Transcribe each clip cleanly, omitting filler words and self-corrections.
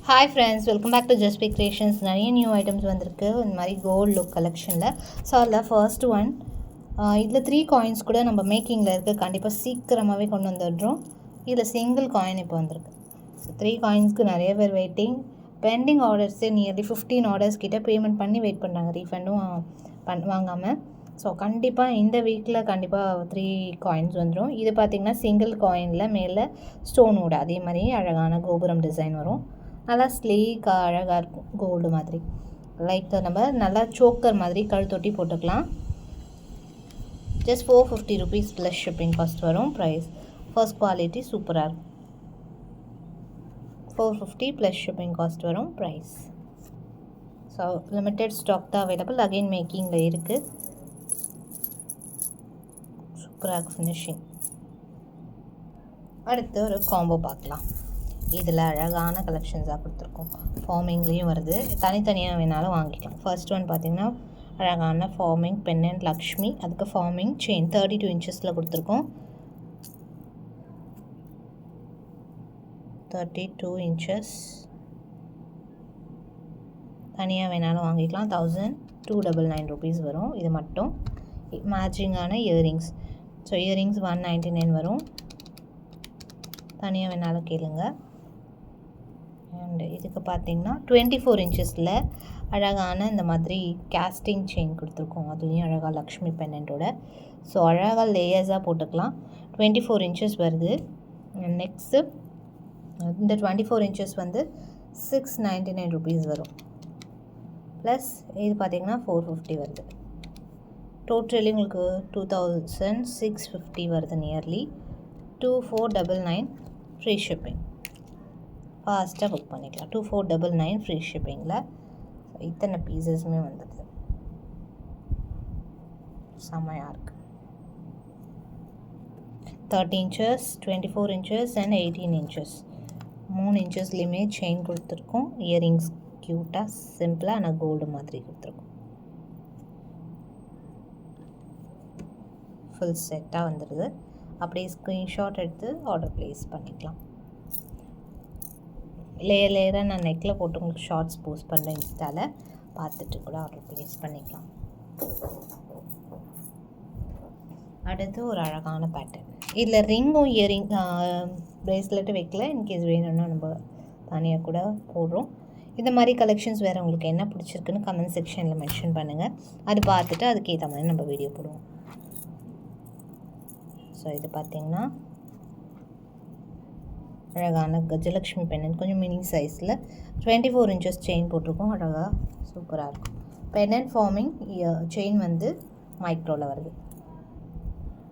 Hi friends, welcome back to just B creations. நிறைய new items வந்திருக்கு இந்த மாதிரி கோல்டு லுக் கலெக்ஷனில். ஸோ அதில் ஃபர்ஸ்ட் ஒன், இதில் 3 காயின்ஸ் கூட நம்ம மேக்கிங்கில் இருக்குது. கண்டிப்பாக சீக்கிரமாகவே கொண்டு வந்துடுறோம். இதில் சிங்கிள் காயின் இப்போ வந்திருக்கு. ஸோ 3 காயின்ஸ்க்கு நிறைய பேர் வெயிட்டிங். பெண்டிங் ஆர்டர்ஸே நியர்லி 15 ஆர்டர்ஸ் கிட்டே பேமெண்ட் பண்ணி வெயிட் பண்ணுறாங்க, ரீஃபண்டும் வாங்காமல். ஸோ கண்டிப்பாக இந்த வீக்கில் கண்டிப்பாக 3 காயின்ஸ் வந்துடும். இது பார்த்திங்கன்னா சிங்கிள் காயினில் மேலே ஸ்டோனோட அதே மாதிரி அழகான கோபுரம் டிசைன் வரும். நல்லா ஸ்லீக்காக அழகாக இருக்கும், கோல்டு மாதிரி. லைக் நம்ம நல்லா சோக்கர் மாதிரி கழுத்தொட்டி போட்டுக்கலாம். Just 450 rupees plus shipping cost வரும். ப்ரைஸ் ஃபர்ஸ்ட் குவாலிட்டி சூப்பராக இருக்கும். 450 ப்ளஸ் ஷிப்பிங் காஸ்ட் வரும். ப்ரைஸ் ஸோ லிமிட்டெட் ஸ்டாக் தான் அவைலபிள். அகெயின் மேக்கிங்கில் இருக்குது. சூப்பராக ஃபினிஷிங். அடுத்து ஒரு காம்போ பார்க்கலாம். இதில் அழகான கலெக்ஷன்ஸாக கொடுத்துருக்கோம். ஃபார்மிங்லேயும் வருது, தனித்தனியாக வேணாலும் வாங்கிக்கலாம். ஃபர்ஸ்ட் ஒன் பார்த்திங்கன்னா அழகான ஃபார்மிங் பென்னண்ட் லக்ஷ்மி, அதுக்கு ஃபார்மிங் செயின் 32 இன்ச்சஸில் கொடுத்துருக்கோம். 32 இன்ச்சஸ் தனியாக வேணாலும் வாங்கிக்கலாம். 1299 ருபீஸ் வரும். இது மட்டும் மேட்சிங்கான இயரிங்ஸ். ஸோ இயரிங்ஸ் 199 வரும். தனியாக வேணாலும் கேளுங்க. அண்ட் இதுக்கு பார்த்திங்கன்னா 24 இன்ச்சஸில் அழகான இந்த மாதிரி கேஸ்டிங் செயின் கொடுத்துருக்கோம். அதுலேயும் அழகாக லக்ஷ்மி பென்னண்டோட. ஸோ அழகாக லேயர்ஸாக போட்டுக்கலாம். 24 இன்ச்சஸ் வருது. நெக்ஸ்ட்டு இந்த 24 இன்ச்சஸ் வந்து 699 ருபீஸ் வரும். ப்ளஸ் இது பார்த்திங்கன்னா 450 வருது. டோட்டலி உங்களுக்கு 2650 வருது. Nearly 2499 free shipping. ஃபாஸ்ட்டாக புக் பண்ணிக்கலாம். 2499 ஃப்ரீ ஷிப்பிங்கில். இத்தனை பீசஸுமே வந்தது. செம்மையாக இருக்குது. 30 இன்ச்சஸ், 24 இன்ச்சஸ் அண்ட் 18 இன்ச்சஸ் 3 இன்ச்சஸ்லேயுமே செயின் கொடுத்துருக்கோம். இயரிங்ஸ் க்யூட்டாக சிம்பிளாக ஆனால் கோல்டு மாதிரி கொடுத்துருக்கோம். ஃபுல் செட்டாக வந்துடுது. அப்படியே ஸ்க்ரீன்ஷாட் எடுத்து ஆர்டர் ப்ளேஸ் பண்ணிக்கலாம். லேயராக நான் நெக்கில் போட்டு உங்களுக்கு ஷார்ட்ஸ் போஸ்ட் பண்ணுறேன். இன்ஸ்டாவில் பார்த்துட்டு கூட ஆர்டர் ப்ளேஸ் பண்ணிக்கலாம். அடுத்து ஒரு அழகான பேட்டர்ன். இதில் ரிங்கும் இயரிங் ப்ரேஸ்லெட்டு வைக்கல. இன்கேஸ் வேணும்னா நம்ம தனியாக கூட போடுறோம். இந்த மாதிரி கலெக்ஷன்ஸ் வேறு உங்களுக்கு என்ன பிடிச்சிருக்குன்னு கமெண்ட் செக்ஷனில் மென்ஷன் பண்ணுங்கள். அது பார்த்துட்டு அதுக்கேற்ற மாதிரி நம்ம வீடியோ போடுவோம். ஸோ இது பார்த்திங்கன்னா அழகான கஜலக்ஷ்மி பென்னன், கொஞ்சம் மினி சைஸில் 24 இன்ச்சஸ் செயின் போட்டிருக்கோம். அழகாக சூப்பராக இருக்கும். பென்னன் ஃபார்மிங் செயின் வந்து மைக்ரோவில் வருது.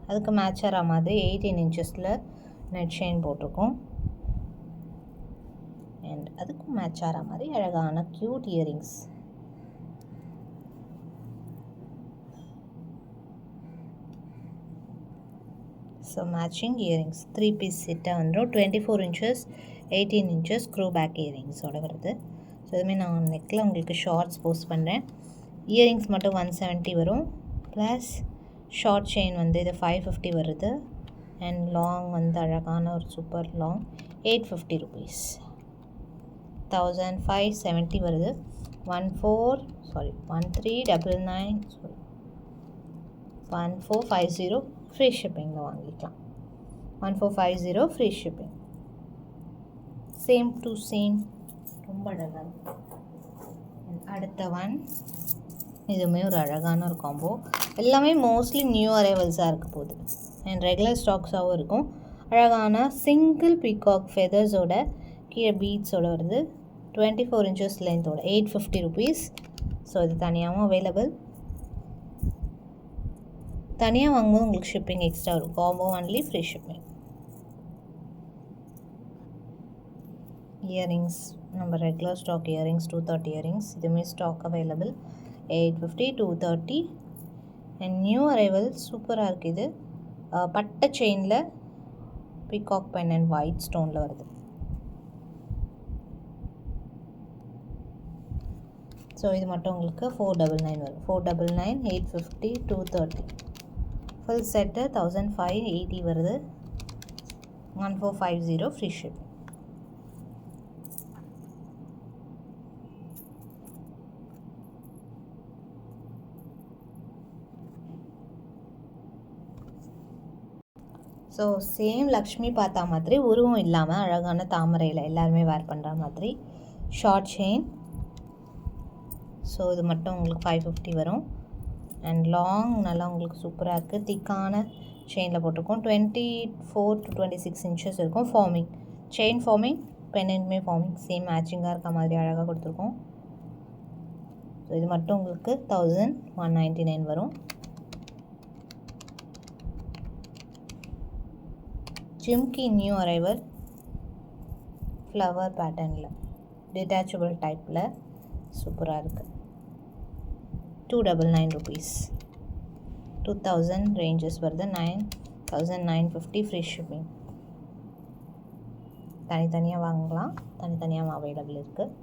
அதுக்கு மேட்ச் ஆகிற மாதிரி 18 இன்ச்சஸில் நெட் செயின் போட்டிருக்கோம். அண்ட் அதுக்கும் மேட்ச் ஆகிற மாதிரி அழகான cute earrings. So matching earrings 3 piece செட்டாக வந்துடும். 24 இன்ச்சஸ் 18 இன்ச்சஸ் க்ரூ பேக் இயரிங்ஸோடு வருது. ஸோ இதுமாதிரி நான் நெக்கில் உங்களுக்கு ஷார்ட்ஸ் போஸ்ட் பண்ணுறேன். இயரிங்ஸ் மட்டும் 170 வரும். ப்ளஸ் ஷார்ட் செயின் வந்து இது 550 வருது. அண்ட் லாங் வந்து அழகான ஒரு சூப்பர் லாங் 850 ருபீஸ். 1570 வருது. 1450 ஃப்ரீ ஷிப்பிங்கில் வாங்கிக்கலாம். 1450 free shipping. Same to same, ரொம்ப அழகாக இருக்கும். அடுத்த ஒன், இதுவுமே ஒரு அழகான ஒரு காம்போ. எல்லாமே மோஸ்ட்லி நியூ அரைவல்ஸாக இருக்க போகுது அண்ட் ரெகுலர் ஸ்டாக்ஸாகவும் இருக்கும். அழகான சிங்கிள் பீகாக் ஃபெதர்ஸோட கீழே பீட்ஸோடு வருது. 24 இன்ச்சஸ் லென்த்தோட 850 ருபீஸ். ஸோ இது தனியாகவும் அவைலபிள். தனியாக வாங்கும்போது உங்களுக்கு ஷிப்பிங் எக்ஸ்ட்ரா வரும். Combo only free shipping. Earrings நம்ம ரெகுலர் ஸ்டாக் இயரிங்ஸ் 230 இயரிங்ஸ் இதுவுமே stock available. 850, 230 and new arrival சூப்பராக இருக்குது. இது பட்டை செயினில் பீகாக் பென் அண்ட் ஒயிட் ஸ்டோனில் வருது. ஸோ இது மட்டும் உங்களுக்கு 499 வரும். 499, 850, 230 ஃபுல் செட்டு 1580 வருது. 1450 free ship. So same Lakshmi பார்த்தா மாதிரி உருவம் இல்லாமல் அழகான தாமரையில் எல்லாருமே வேர் பண்ணுற மாதிரி ஷார்ட் செயின். ஸோ இது மட்டும் உங்களுக்கு 550 வரும். அண்ட் லாங் நல்லா உங்களுக்கு சூப்பராக இருக்குது. திக்கான செயினில் போட்டிருக்கோம். 24 to 26 இன்ச்சஸ் இருக்கும். ஃபார்மிங் செயின் ஃபார்மிங், பெண்டன்ட்மே ஃபார்மிங், சேம் மேட்சிங்காக இருக்க மாதிரி அழகாக கொடுத்துருக்கோம். ஸோ இது மட்டும் உங்களுக்கு 1199 வரும். ஜிம்கி நியூ அரைவல் ஃப்ளவர் பேட்டர்னில் டிட்டாச்சபிள் டைப்பில் சூப்பராக இருக்குது. 299 rupees. 2000 ரேஞ்சஸ் வருது. 9950 ஃப்ரீ ஷிப்பிங். தனித்தனியாக வாங்கலாம், தனித்தனியாக அவைலபிள் இருக்குது.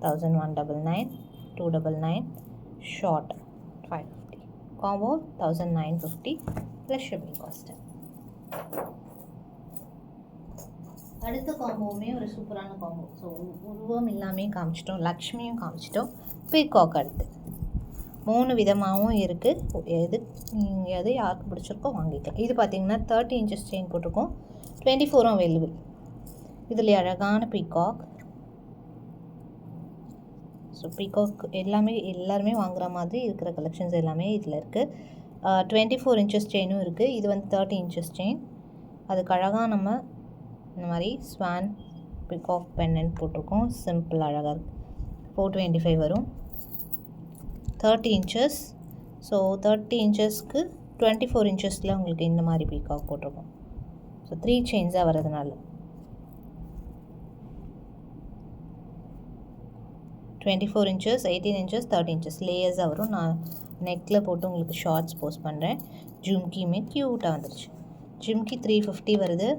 1199, 299, short 550, combo 1950 plus shipping cost. அடுத்த காம்போவுமே ஒரு சூப்பரான காம்போ. ஸோ உருவம் எல்லாமே காமிச்சிட்டோம், லக்ஷ்மியும் காமிச்சிட்டோம், பீகாக் அடுத்து 3 விதமாகவும் இருக்குது. எது யாருக்கு பிடிச்சிருக்கோ வாங்கிக்கலாம். இது பார்த்திங்கன்னா 30 இன்ச்சஸ் செயின் போட்டிருக்கோம். 24 அவைலபிள். இதில் அழகான பீகாக். ஸோ பீகாக் எல்லாருமே வாங்குகிற மாதிரி இருக்கிற கலெக்ஷன்ஸ் எல்லாமே இதில் இருக்குது. 24 இன்ச்சஸ் செயினும் இருக்குது. இது வந்து 30 இன்ச்சஸ் செயின். அதுக்கு அழகாக நம்ம இந்த மாதிரி ஸ்வான் பீகாக் பெண்டன்ட் போட்டிருக்கோம். சிம்பிள் அழகாக இருக்குது. 425 வரும். 30 இன்ச்சஸ். ஸோ 30 இன்ச்சஸ்க்கு 24 இன்ச்சஸில் உங்களுக்கு இந்த மாதிரி பீகாக் போட்டிருக்கோம். ஸோ 3 செயின்ஸாக வரதுனால 24 இன்ச்சஸ், 18 இன்ச்சஸ், 30 இன்ச்சஸ் லேயர்ஸாக வரும். நான் நெக்கில் போட்டு உங்களுக்கு ஷார்ட்ஸ் போஸ்ட் பண்ணுறேன். ஜிம்கியுமே க்யூட்டாக வந்துருச்சு. ஜிம்கி 350 வருது.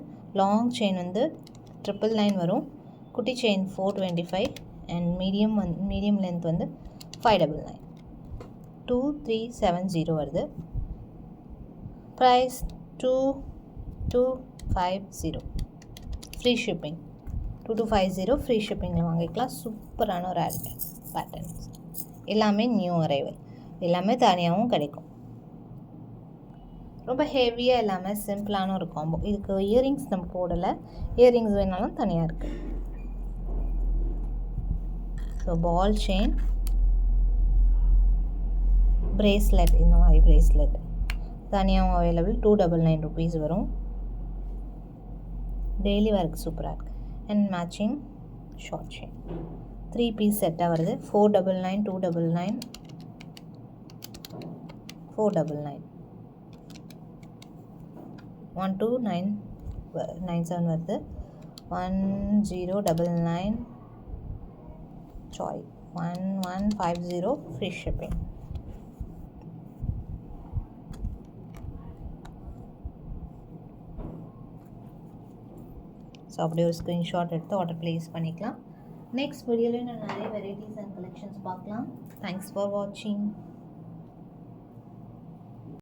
லாங் செயின் வந்து 999 வரும். குட்டி செயின் 425 அண்ட் மீடியம் லென்த் வந்து 599. 2370 வருது. Price 2250 free shipping. 2250 ஃப்ரீ ஷிப்பிங்கில் வாங்கிக்கலாம். சூப்பரான ஒரு பேட்டர்ன்ஸ் எல்லாமே நியூ அரைவல், எல்லாமே தனியாகவும் கிடைக்கும். ரொம்ப ஹெவியாக இல்லாமல் சிம்பிளான ஒரு காம்போ. இதுக்கு இயரிங்ஸ் நம்ம போடலை, இயரிங்ஸ் வேணாலும் தனியாக இருக்குது. ஸோ பால் செயின், பிரேஸ்லெட், இந்த மாதிரி பிரேஸ்லெட் தனியாகவும் அவைலபிள். 299 rupees வரும். டெய்லி வேர்க்கு சூப்பராக இருக்குது. And matching short chain 3 piece செட்டாக வருது. 499, 299, 499, 1297 வருது. 1099, 1150 ஃப்ரீ ஷிப்பிங். ஸோ அப்படியே ஒரு ஸ்க்ரீன்ஷாட் எடுத்து ஆர்டர் ப்ளேஸ் பண்ணிக்கலாம். நெக்ஸ்ட் வீடியோவில் நான் நிறைய வெரைட்டிஸ் அண்ட் கலெக்ஷன்ஸ் பார்க்கலாம். தேங்க்ஸ் ஃபார் வாட்சிங்.